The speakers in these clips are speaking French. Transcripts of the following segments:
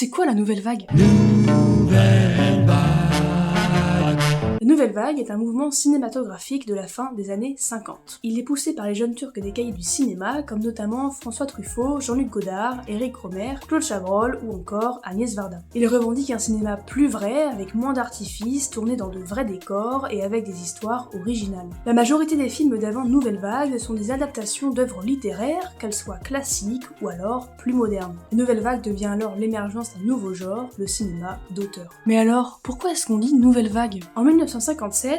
C'est quoi la nouvelle vague? Nouvelle vague. La nouvelle vague est un mouvement cinématographique de la fin des années 50. Il est poussé par les jeunes turcs des cahiers du cinéma, comme notamment François Truffaut, Jean-Luc Godard, Éric Rohmer, Claude Chabrol ou encore Agnès Varda. Il revendique un cinéma plus vrai, avec moins d'artifices, tourné dans de vrais décors et avec des histoires originales. La majorité des films d'avant Nouvelle Vague sont des adaptations d'œuvres littéraires, qu'elles soient classiques ou alors plus modernes. La Nouvelle Vague devient alors l'émergence d'un nouveau genre, le cinéma d'auteur. Mais alors, pourquoi est-ce qu'on dit Nouvelle Vague? En 1957,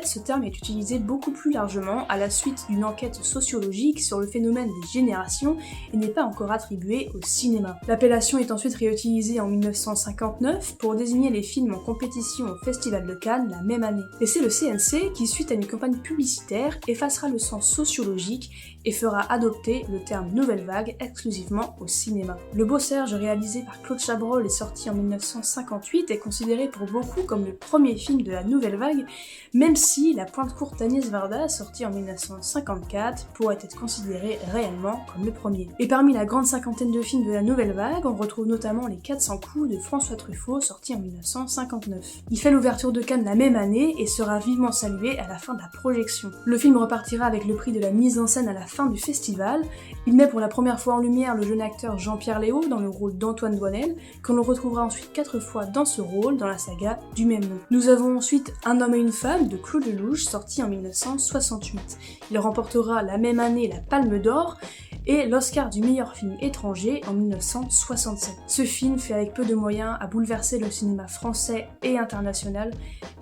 ce terme est utilisé beaucoup plus largement à la suite d'une enquête sociologique sur le phénomène des générations et n'est pas encore attribué au cinéma. L'appellation est ensuite réutilisée en 1959 pour désigner les films en compétition au Festival de Cannes la même année. Et c'est le CNC qui, suite à une campagne publicitaire, effacera le sens sociologique et fera adopter le terme Nouvelle Vague exclusivement au cinéma. Le Beau Serge, réalisé par Claude Chabrol et sorti en 1958, est considéré pour beaucoup comme le premier film de la Nouvelle Vague, même si La Pointe courte d'Agnès Varda, sorti en 1954, pourrait être considéré réellement comme le premier. Et parmi la grande cinquantaine de films de la Nouvelle Vague, on retrouve notamment Les 400 coups de François Truffaut, sorti en 1959. Il fait l'ouverture de Cannes la même année et sera vivement salué à la fin de la projection. Le film repartira avec le prix de la mise en scène à la fin du festival. Il met pour la première fois en lumière le jeune acteur Jean-Pierre Léaud dans le rôle d'Antoine Doinel, que l'on retrouvera ensuite 4 fois dans ce rôle dans la saga du même nom. Nous avons ensuite Un homme et une femme de Claude Lelouch, sorti en 1968. Il remportera la même année la Palme d'Or et l'Oscar du meilleur film étranger en 1967. Ce film, fait avec peu de moyens, a bouleversé le cinéma français et international,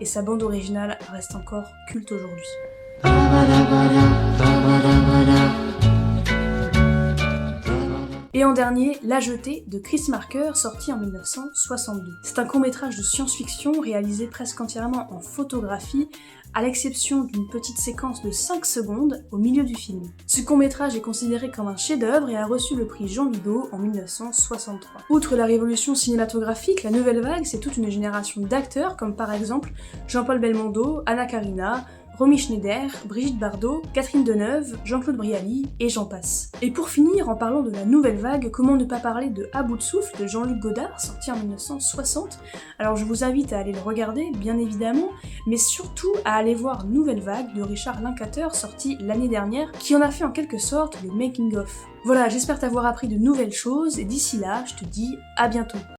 et sa bande originale reste encore culte aujourd'hui. Et en dernier, La Jetée de Chris Marker, sorti en 1962. C'est un court-métrage de science-fiction réalisé presque entièrement en photographie, à l'exception d'une petite séquence de 5 secondes au milieu du film. Ce court-métrage est considéré comme un chef-d'œuvre et a reçu le prix Jean Vigo en 1963. Outre la révolution cinématographique, la Nouvelle Vague, c'est toute une génération d'acteurs comme par exemple Jean-Paul Belmondo, Anna Karina, Romy Schneider, Brigitte Bardot, Catherine Deneuve, Jean-Claude Brialy, et j'en passe. Et pour finir, en parlant de la Nouvelle Vague, comment ne pas parler de À bout de souffle de Jean-Luc Godard, sorti en 1960. Alors je vous invite à aller le regarder, bien évidemment, mais surtout à aller voir Nouvelle Vague de Richard Linklater, sorti l'année dernière, qui en a fait en quelque sorte le making-of. Voilà, j'espère t'avoir appris de nouvelles choses, et d'ici là, je te dis à bientôt.